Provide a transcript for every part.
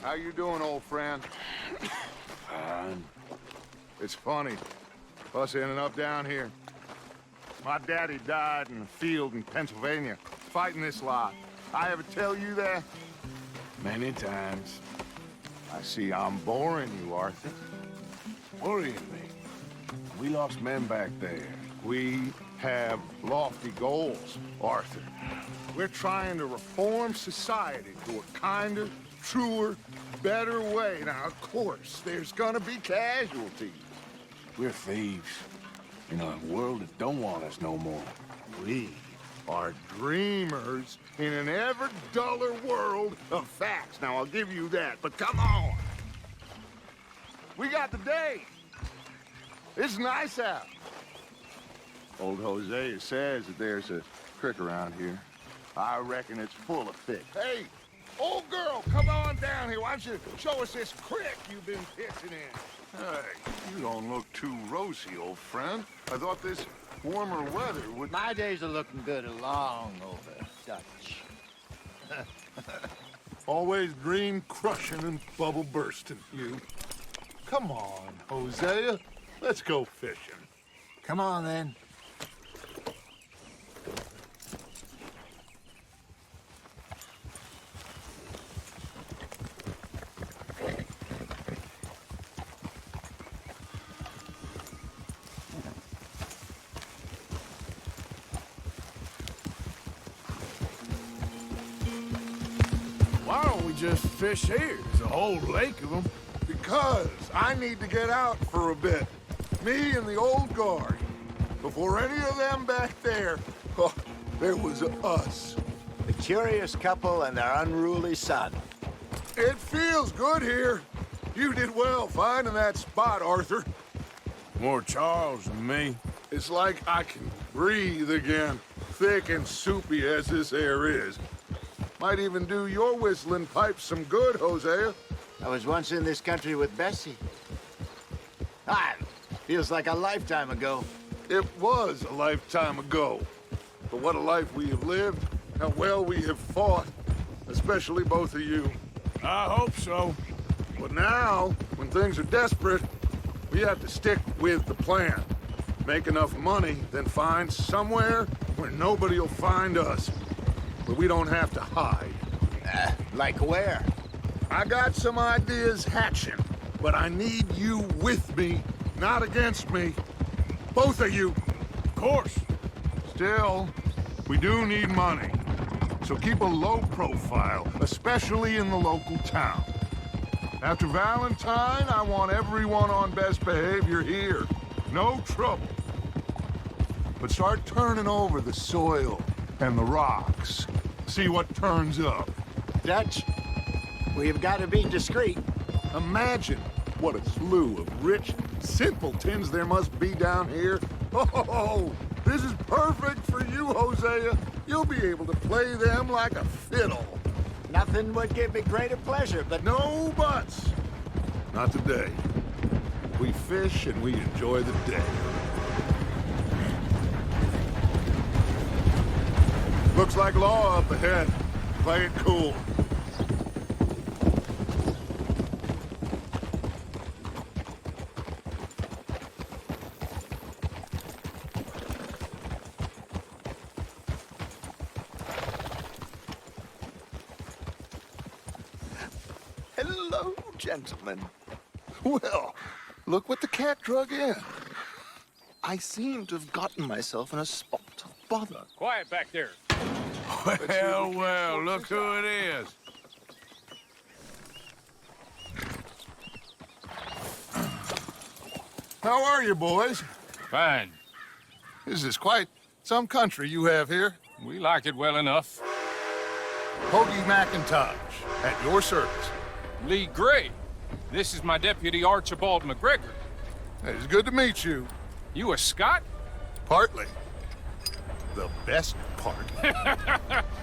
How you doing, old friend? Fine. It's funny. Us ending up down here. My daddy died in a field in Pennsylvania, fighting this lot. I ever tell you that? Many times. I see I'm boring you, Arthur. Worrying me. We lost men back there. We have lofty goals, Arthur. We're trying to reform society to a kinder, truer, better way. Now, of course, there's gonna be casualties. We're thieves. In a world that don't want us no more. We are dreamers in an ever duller world of facts. Now, I'll give you that, but come on. We got the day. It's nice out. Old Hosea says that there's a creek around here. I reckon it's full of fish. Hey, old girl, come on down here. Why don't you show us this creek you've been fishing in? Hey, you don't look too rosy, old friend. I thought this warmer weather would... My days are looking good along over, Dutch. Always dream crushing and bubble bursting, you. Come on, Hosea. Let's go fishing. Come on, then. Why don't we just fish here? There's a whole lake of them. Because I need to get out for a bit. Me and the old guard. Before any of them back there, oh, there was us. The curious couple and their unruly son. It feels good here. You did well finding that spot, Arthur. More Charles than me. It's like I can breathe again, thick and soupy as this air is. Might even do your whistling pipes some good, Hosea. I was once in this country with Bessie. Ah, feels like a lifetime ago. It was a lifetime ago. But what a life we have lived, how well we have fought, especially both of you. I hope so. But now, when things are desperate, we have to stick with the plan. Make enough money, then find somewhere where nobody will find us. Where we don't have to hide. Like where? I got some ideas hatching, but I need you with me, not against me. Both of you. Of course. Still, we do need money. So keep a low profile, especially in the local town. After Valentine, I want everyone on best behavior here. No trouble. But start turning over the soil and the rocks. See what turns up. Dutch, we've got to be discreet. Imagine what a slew of rich simpletons there must be down here. Oh, this is perfect for you, Hosea. You'll be able to play them like a fiddle. Nothing would give me greater pleasure, but No buts. Not today. We fish and we enjoy the day. Looks like law up ahead. Play it cool. Hello, gentlemen. Well, look what the cat drug in. I seem to have gotten myself in a spot of bother. Quiet back there. Well, well, look who it is. How are you, boys? Fine. This is quite some country you have here. We like it well enough. Hoagie McIntosh, at your service. Lee Gray. This is my deputy, Archibald McGregor. It's good to meet you. You a Scot? Partly. The best part.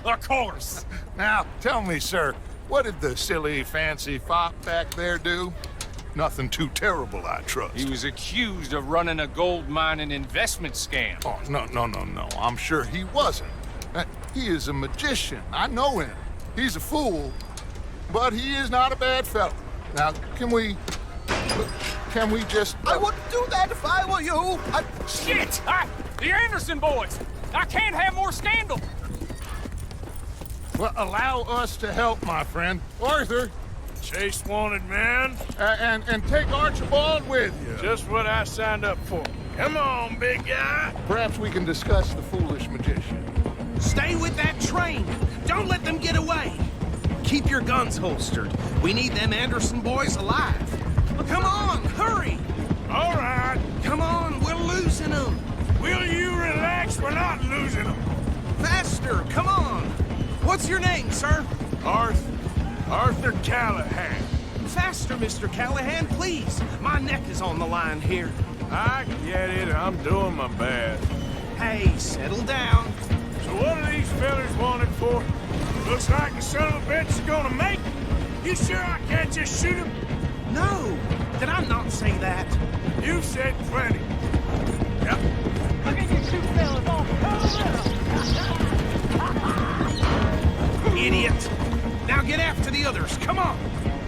Of course. Now, tell me, sir, what did the silly, fancy fop back there do? Nothing too terrible, I trust. He was accused of running a gold mining investment scam. Oh, no. I'm sure he wasn't. He is a magician. I know him. He's a fool. but he is not a bad fellow. Now, can we just... I wouldn't do that if I were you. Shit! The Anderson boys! I can't have more scandal! Well, allow us to help, my friend. Arthur, Chase wanted man. and take Archibald with you. Just what I signed up for. Come on, big guy. Perhaps we can discuss the foolish magician. Stay with that train. Don't let them get away. Keep your guns holstered. We need them Anderson boys alive. Come on, hurry. All right. Come on, we're losing them. Will you relax? We're not losing them. Faster, come on. What's your name, sir? Arthur Callahan. Faster, Mr. Callahan, please. My neck is on the line here. I get it. I'm doing my best. Hey, settle down. So what are these fellers wanted for? Looks like the son of a bitch is gonna make it. You sure I can't just shoot him? No, did I not say that? You said plenty. Yep. Look at you two fellas all Idiot. Now get after the others, come on.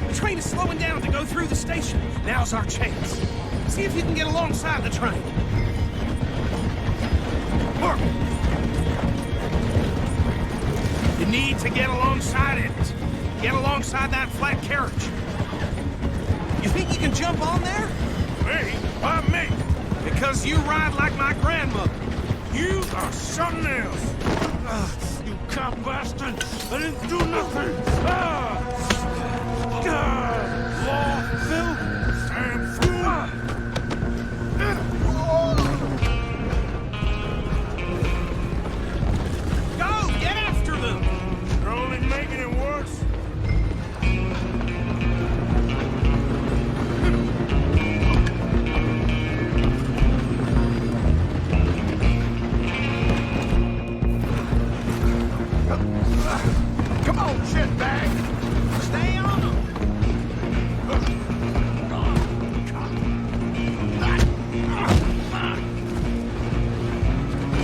The train is slowing down to go through the station. Now's our chance. See if you can get alongside the train. Look. You need to get alongside it. Get alongside that flat carriage. You think you can jump on there? Me? Why me? Because you ride like my grandmother. You are something else. You cop bastard! I didn't do nothing! Law, Phil! Damn fool! Go! Get after them! You're only making it worse. Come on, shitbag! Stay on them!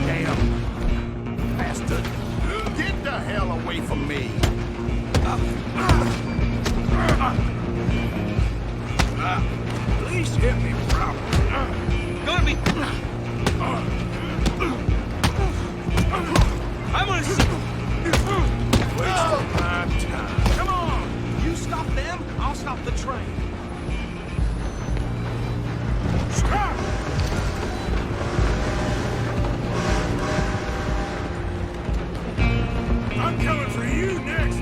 Damn. Bastard. Get the hell away from me. Please hit me properly. Gonna be... I'm gonna see... Wasting my time. Come on! You stop them, I'll stop the train. Stop! I'm coming for you next.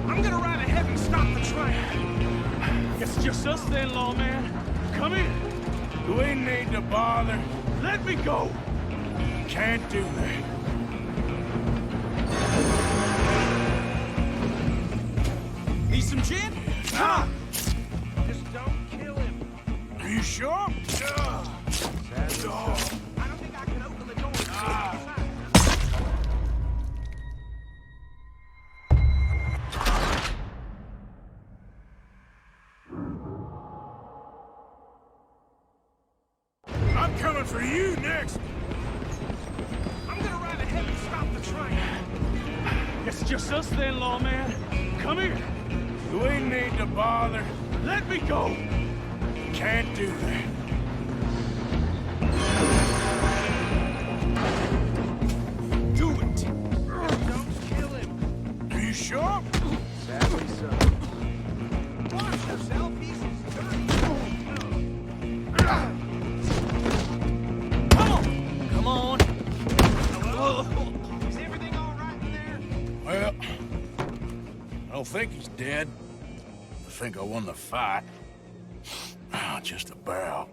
I'm gonna ride ahead and stop the train. It's just us then, lawman. Come here. Do we need to bother? Let me go. Can't do that. Need some gin? Come on! Just don't kill him. Are you sure? I don't think I can open the door. I'm coming for you next. I'm gonna ride ahead and stop the train. It's just us then, lawman. Come here. Do we need to bother? Let me go. Can't do that. Do it. Don't kill him. Are you sure? Sadly so. Watch yourself, he's dirty. Come on. Is everything all right in there? Well, I don't think he's dead. I think I won the fight. Just about.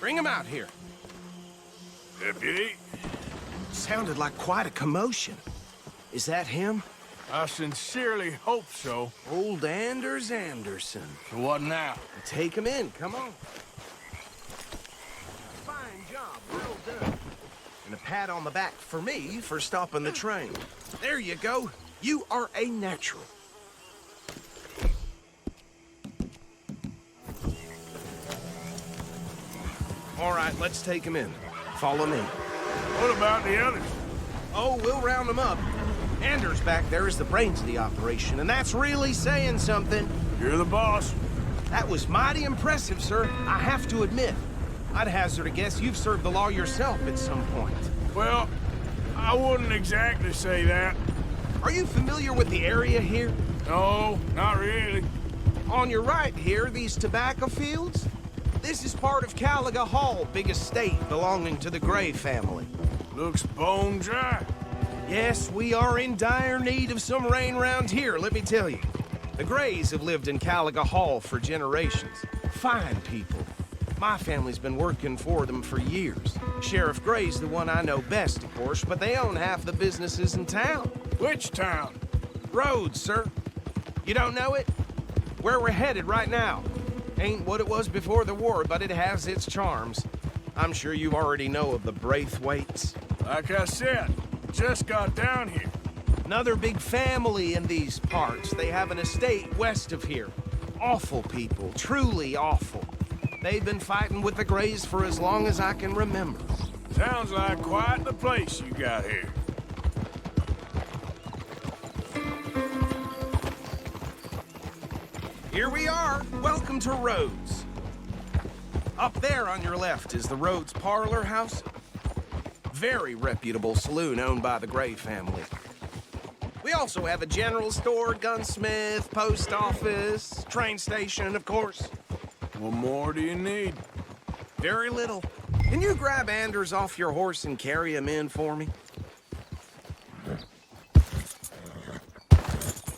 Bring him out here. Deputy, Sounded like quite a commotion. Is that him? I sincerely hope so. Old Anders Anderson. So what now? Take him in, come on. Fine job, well done. And a pat on the back for me for stopping the train. There you go. You are a natural. All right, let's take him in. Follow me. What about the others? Oh, we'll round them up. Anders back there is the brains of the operation, and that's really saying something. You're the boss. That was mighty impressive, sir. I have to admit. I'd hazard a guess you've served the law yourself at some point. Well, I wouldn't exactly say that. Are you familiar with the area here? No, not really. On your right here, these tobacco fields? This is part of Caliga Hall, big estate belonging to the Gray family. Looks bone dry. Yes, we are in dire need of some rain round here, let me tell you. The Grays have lived in Caliga Hall for generations. Fine people. My family's been working for them for years. Sheriff Gray's the one I know best, of course, but they own half the businesses in town. Which town? Rhodes, sir. You don't know it? Where we're headed right now. Ain't what it was before the war, but it has its charms. I'm sure you already know of the Braithwaites. Like I said, just got down here. Another big family in these parts. They have an estate west of here. Awful people, truly awful. They've been fighting with the Grays for as long as I can remember. Sounds like quite the place you got here. Here we are. Welcome to Rhodes. Up there on your left is the Rhodes Parlor House. Very reputable saloon owned by the Gray family. We also have a general store, gunsmith, post office, train station, of course. What more do you need? Very little. Can you grab Anders off your horse and carry him in for me?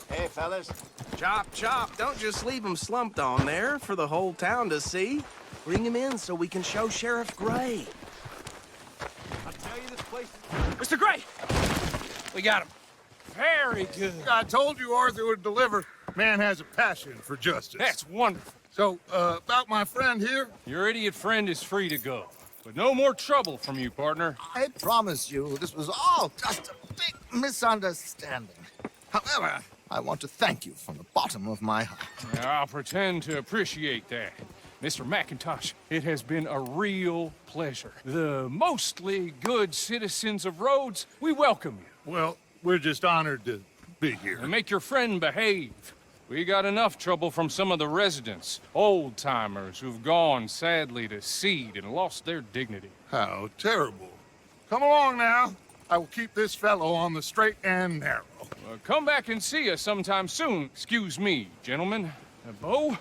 Hey, fellas. Chop, chop. Don't just leave him slumped on there for the whole town to see. Bring him in so we can show Sheriff Gray. I tell you, this place is... Mr. Gray! We got him. Very good. I told you Arthur would deliver. Man has a passion for justice. That's wonderful. So, about my friend here? Your idiot friend is free to go. But no more trouble from you, partner. I promise you, this was all just a big misunderstanding. However, I want to thank you from the bottom of my heart. I'll pretend to appreciate that. Mr. McIntosh, it has been a real pleasure. The mostly good citizens of Rhodes, we welcome you. Well, we're just honored to be here. And make your friend behave. We got enough trouble from some of the residents, old-timers who've gone, sadly, to seed and lost their dignity. How terrible. Come along now. I will keep this fellow on the straight and narrow. Come back and see us sometime soon. Excuse me, gentlemen. Bo,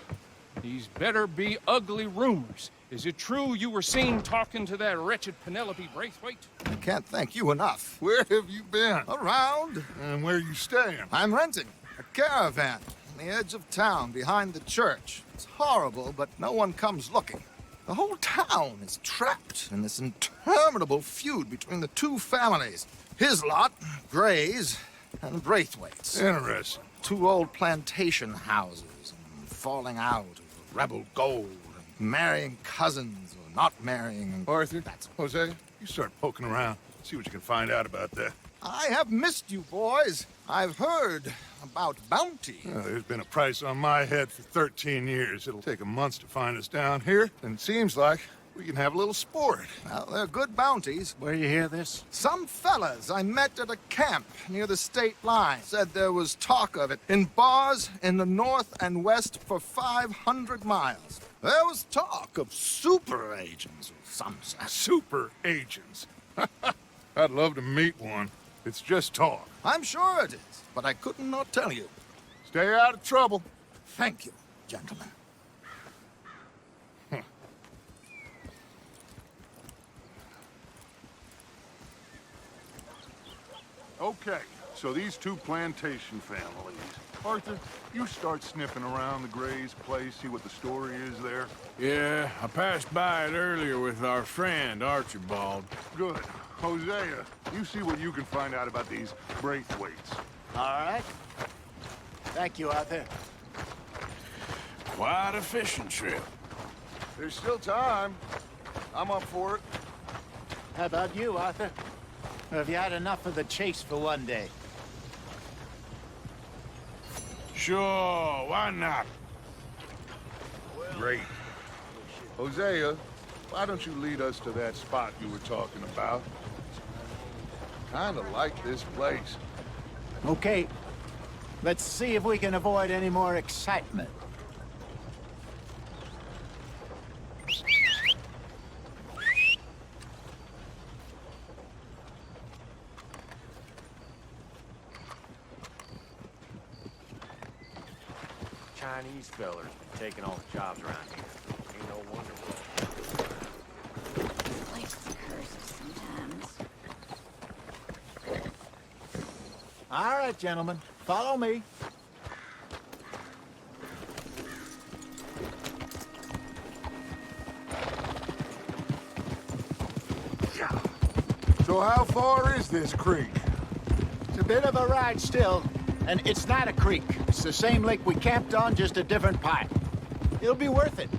these better be ugly rumors. Is it true you were seen talking to that wretched Penelope Braithwaite? I can't thank you enough. Where have you been? Around, And where you staying? I'm renting a caravan on the edge of town behind the church. It's horrible, but no one comes looking. The whole town is trapped in this interminable feud between the two families. His lot, Gray's, and Braithwaite's. Interesting. Two old plantation houses, and falling out over rebel gold, and marrying cousins or not marrying. And Arthur, Hosea, you start poking around. See what you can find out about that. I have missed you, boys. I've heard about bounty. There's been a price on my head for 13 years. It'll take 'em months to find us down here, and it seems like we can have a little sport. Well, they're good bounties. Where you hear this? Some fellas I met at a camp near the state line said there was talk of it in bars in the north and west for 500 miles. There was talk of super agents or some such. Super agents. I'd love to meet one. It's just talk. I'm sure it is, but I couldn't not tell you. Stay out of trouble. Thank you, gentlemen. Okay, so these two plantation families. Arthur, you start sniffing around the Gray's place, see what the story is there. Yeah, I passed by it earlier with our friend, Archibald. Good. Hosea, you see what you can find out about these Braithwaites. All right. Thank you, Arthur. Quite a fishing trip. There's still time. I'm up for it. How about you, Arthur? Or have you had enough of the chase for one day? Sure, why not? Great. Hosea, why don't you lead us to that spot you were talking about? Kinda like this place. Okay. Let's see if we can avoid any more excitement. Chinese fellers taking all the jobs around here. Ain't no wonder Place curses sometimes. All right, gentlemen. Follow me. So how far is this creek? It's a bit of a ride still, and it's not a creek. It's the same lake we camped on, just a different part. It'll be worth it.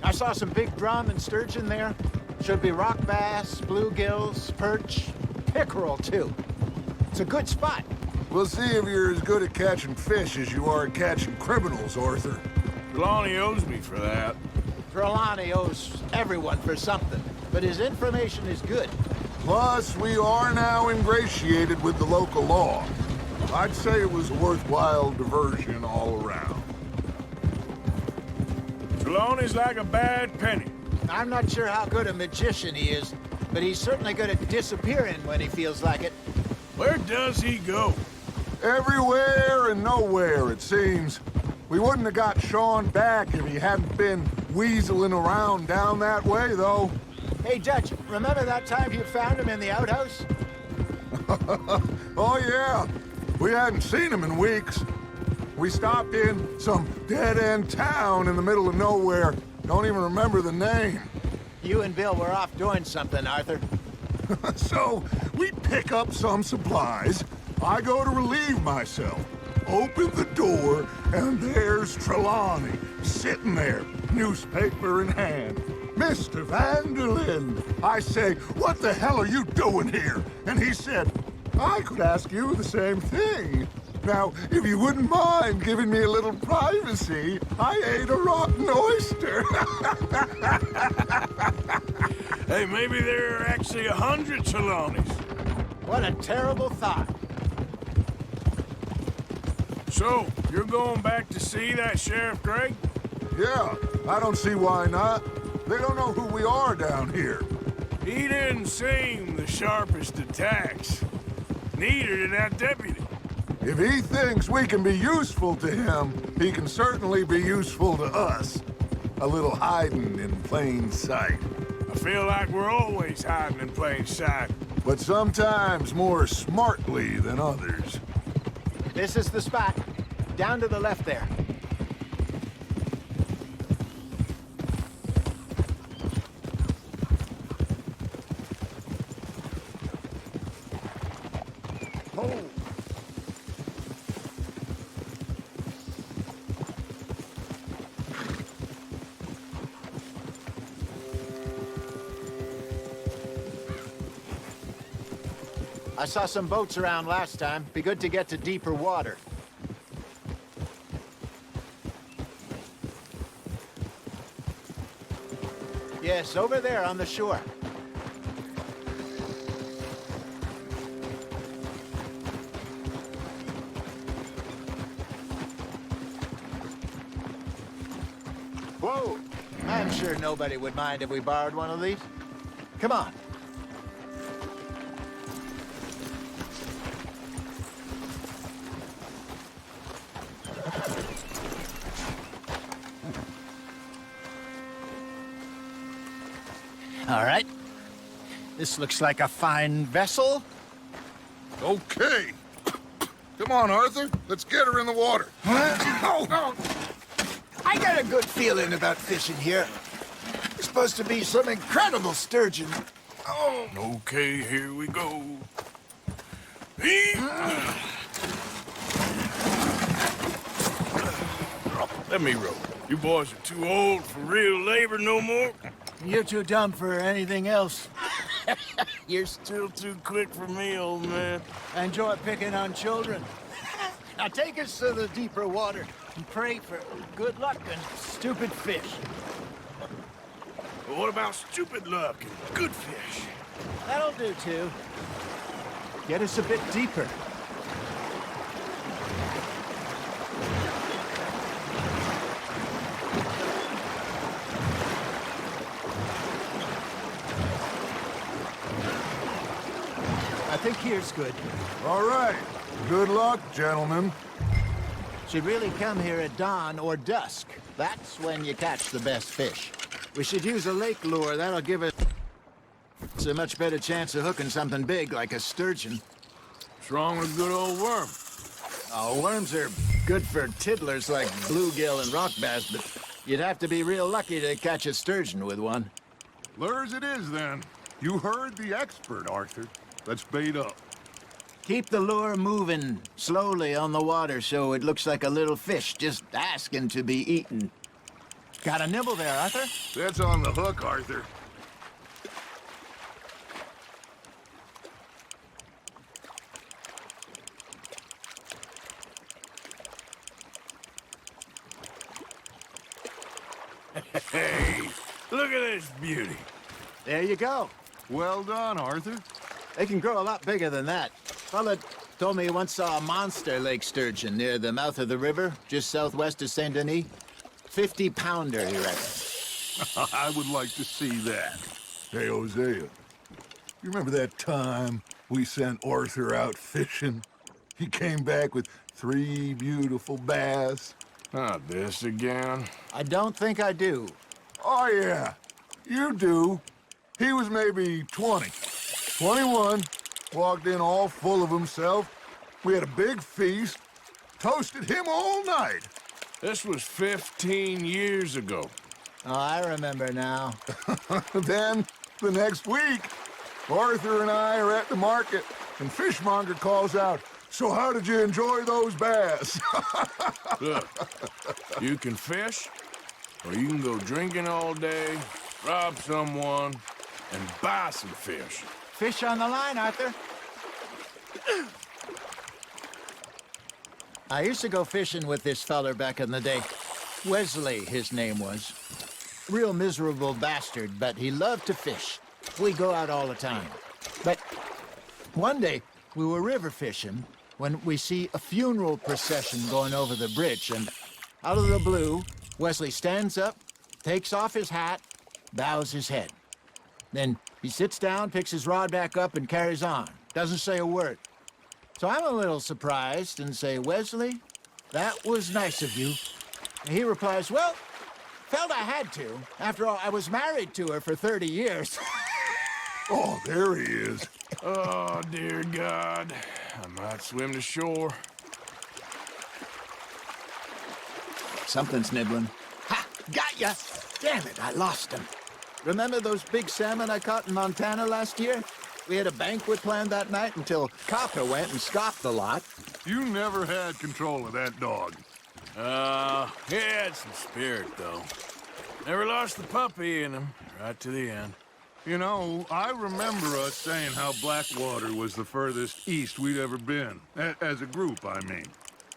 I saw some big drum and sturgeon there. Should be rock bass, bluegills, perch, pickerel, too. It's a good spot. We'll see if you're as good at catching fish as you are at catching criminals, Arthur. Trelawney owes me for that. Trelawney owes everyone for something, but his information is good. Plus, we are now ingratiated with the local law. I'd say it was a worthwhile diversion all around. Trelawney's like a bad penny. I'm not sure how good a magician he is, but he's certainly good at disappearing when he feels like it. Where does he go? Everywhere and nowhere, it seems. We wouldn't have got Sean back if he hadn't been weaseling around down that way, though. Hey, Dutch, remember that time you found him in the outhouse? Oh, yeah. We hadn't seen him in weeks. We stopped in some dead-end town in the middle of nowhere. Don't even remember the name. You and Bill were off doing something, Arthur. So, we pick up some supplies. I go to relieve myself. Open the door, and there's Trelawney, sitting there, newspaper in hand. Mr. Van der Linde. I say, what the hell are you doing here? And he said, I could ask you the same thing. Now, if you wouldn't mind giving me a little privacy, I ate a rotten oyster. Hey, maybe there are actually 100 Trelawneys. What a terrible thought. So, you're going back to see that Sheriff Gray? Yeah, I don't see why not. They don't know who we are down here. He didn't seem the sharpest attacks. Neither did that deputy. If he thinks we can be useful to him, he can certainly be useful to us. A little hiding in plain sight. I feel like we're always hiding in plain sight. But sometimes more smartly than others. This is the spot. Down to the left there. Oh! I saw some boats around last time. Be good to get to deeper water. Yes, over there on the shore. Whoa! I'm sure nobody would mind if we borrowed one of these. Come on. All right. This looks like a fine vessel. Okay. Come on, Arthur. Let's get her in the water. Oh, I got a good feeling about fishing here. There's supposed to be some incredible sturgeon. Oh. Okay, here we go. Let me row. You boys are too old for real labor no more. You're too dumb for anything else. You're still too quick for me, old man. I enjoy picking on children. Now take us to the deeper water and pray for good luck and stupid fish. What about stupid luck and good fish? That'll do, too. Get us a bit deeper. I think here's good. All right. Good luck, gentlemen. Should really come here at dawn or dusk. That's when you catch the best fish. We should use a lake lure. That'll give us a much better chance of hooking something big like a sturgeon. What's wrong with a good old worm? Oh, worms are good for tiddlers like bluegill and rock bass, but you'd have to be real lucky to catch a sturgeon with one. Lures it is, then. You heard the expert, Arthur. Let's bait up. Keep the lure moving slowly on the water so it looks like a little fish just asking to be eaten. Got a nibble there, Arthur? That's on the hook, Arthur. Hey, look at this beauty. There you go. Well done, Arthur. They can grow a lot bigger than that. Fella told me he once saw a monster lake sturgeon near the mouth of the river, just southwest of Saint Denis. 50-pounder, he reckons. I would like to see that. Hey, Hosea, you remember that time we sent Arthur out fishing? He came back with 3 beautiful bass. Not this again. I don't think I do. Oh, yeah, you do. He was maybe 20, 21, walked in all full of himself. We had a big feast, toasted him all night. This was 15 years ago. Oh, I remember now. Then, the next week, Arthur and I are at the market, and Fishmonger calls out, "So how did you enjoy those bass?" Look, you can fish, or you can go drinking all day, rob someone, and buy some fish. Fish on the line, Arthur. I used to go fishing with this feller back in the day. Wesley, his name was. Real miserable bastard, but he loved to fish. We go out all the time. But one day, we were river fishing when we see a funeral procession going over the bridge, and out of the blue, Wesley stands up, takes off his hat, bows his head. Then he sits down, picks his rod back up, and carries on. Doesn't say a word. So I'm a little surprised and say, "Wesley, that was nice of you." And he replies, "Well, felt I had to. After all, I was married to her for 30 years. Oh, there he is. Oh, dear God. I might swim to shore. Something's nibbling. Ha! Got ya! Damn it, I lost him. Remember those big salmon I caught in Montana last year? We had a banquet planned that night until Copper went and scoffed the lot. You never had control of that dog. He had some spirit, though. Never lost the puppy in him, right to the end. You know, I remember us saying how Blackwater was the furthest east we'd ever been. As a group, I mean.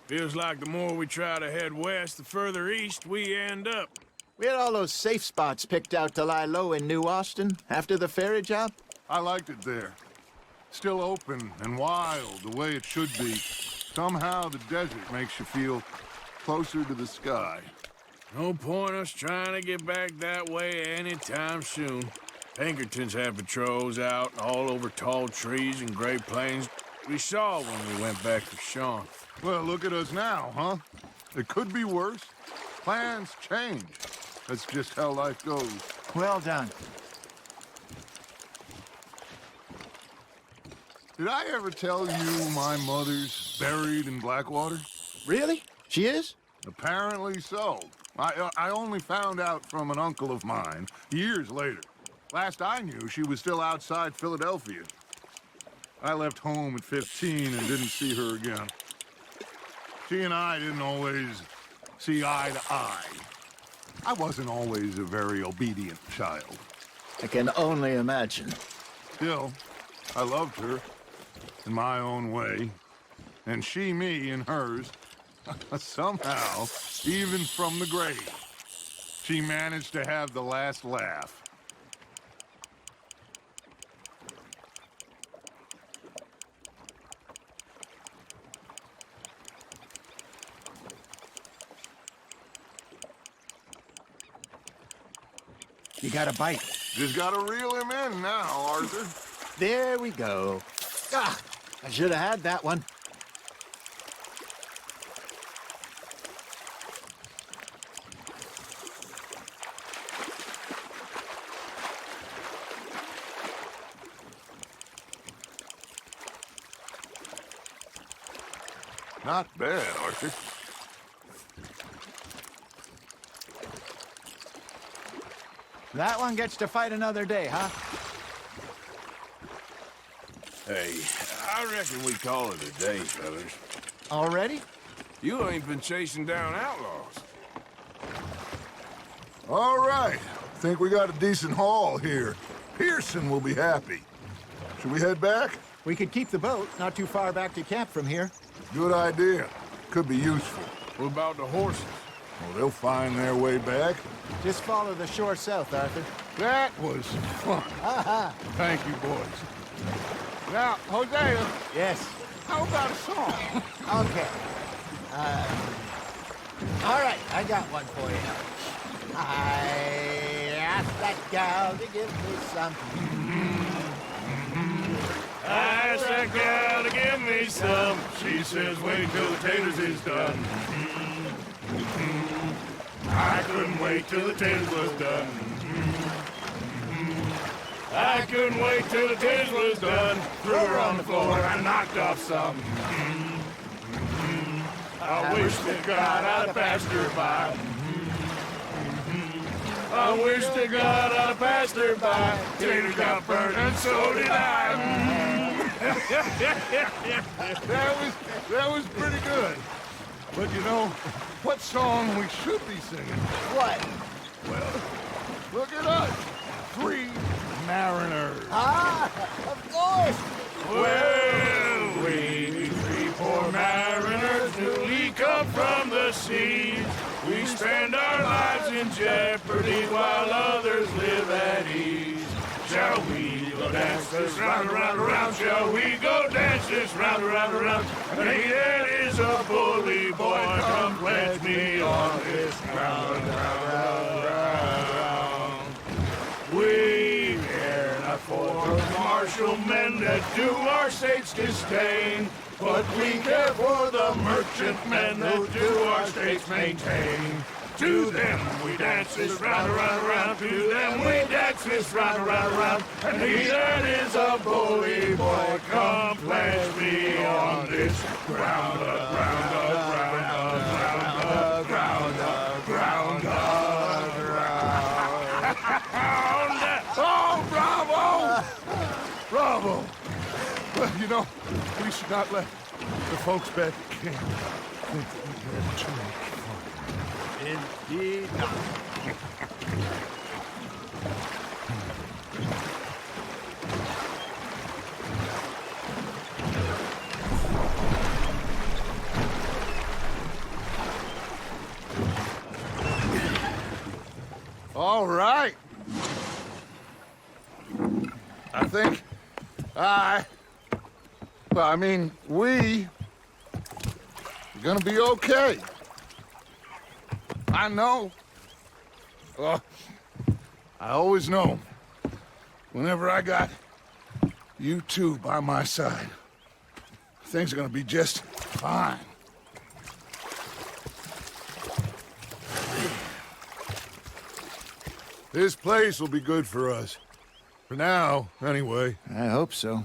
Feels like the more we try to head west, the further east we end up. We had all those safe spots picked out to lie low in New Austin after the ferry job. I liked it there. Still open and wild, the way it should be. Somehow the desert makes you feel closer to the sky. No point us trying to get back that way anytime soon. Pinkertons had patrols out all over tall trees and Great Plains. We saw when we went back to Sean. Well, look at us now, huh? It could be worse. Plans change. That's just how life goes. Well done. Did I ever tell you my mother's buried in Blackwater? Really? She is? Apparently so. I only found out from an uncle of mine years later. Last I knew, she was still outside Philadelphia. I left home at 15 and didn't see her again. She and I didn't always see eye to eye. I wasn't always a very obedient child. I can only imagine. Still, I loved her in my own way, and she me in hers. Somehow, even from the grave, she managed to have the last laugh. You got a bite. Just gotta reel him in now, Arthur. There we go. Ah, I should have had that one. Not bad, Arthur. That one gets to fight another day, huh? Hey, I reckon we call it a day, fellas. Already? You ain't been chasing down outlaws. All right. Think we got a decent haul here. Pearson will be happy. Should we head back? We could keep the boat not too far back to camp from here. Good idea. Could be useful. What about the horses? Well, they'll find their way back. Just follow the shore south, Arthur. That was fun. Thank you, boys. Now, Hosea, Yes. how about a song? Okay. All right, I got one for you. I asked that gal to give me some. I asked that gal to give me some. She says, wait till the taters is done. I couldn't wait till the taters was done. I couldn't wait till the taters was done. Threw her on the floor and knocked off some. I wish to God I'd have passed her by. I wish to God I'd have passed her by. Taters got burned and so did I. That was pretty good. But you know, what song we should be singing? What? Well, look at us. 3 mariners. Ah, of course. Well, we 3 poor mariners newly come from the seas. We spend our lives in jeopardy while others live at ease. Shall we go dance this round, around, around? Shall we go dance this round, around, around? And he that is a bully boy, come pledge me on this ground, round, round. We care not for the martial men that do our states disdain, but we care for the merchant men that do our states maintain. To them we dance this round, around, around. To them we dance this round, around, around. And he that is a bully boy, come pledge me on this ground, ground, ground, ground, ground, ground, ground. Oh, bravo! Bravo! Well, you know, we should not let the folks back at camp think that we had too much fun. Indeed not. All right. I think we are gonna be okay. I know. Well, I always know. Whenever I got you two by my side, things are gonna be just fine. This place will be good for us. For now, anyway. I hope so.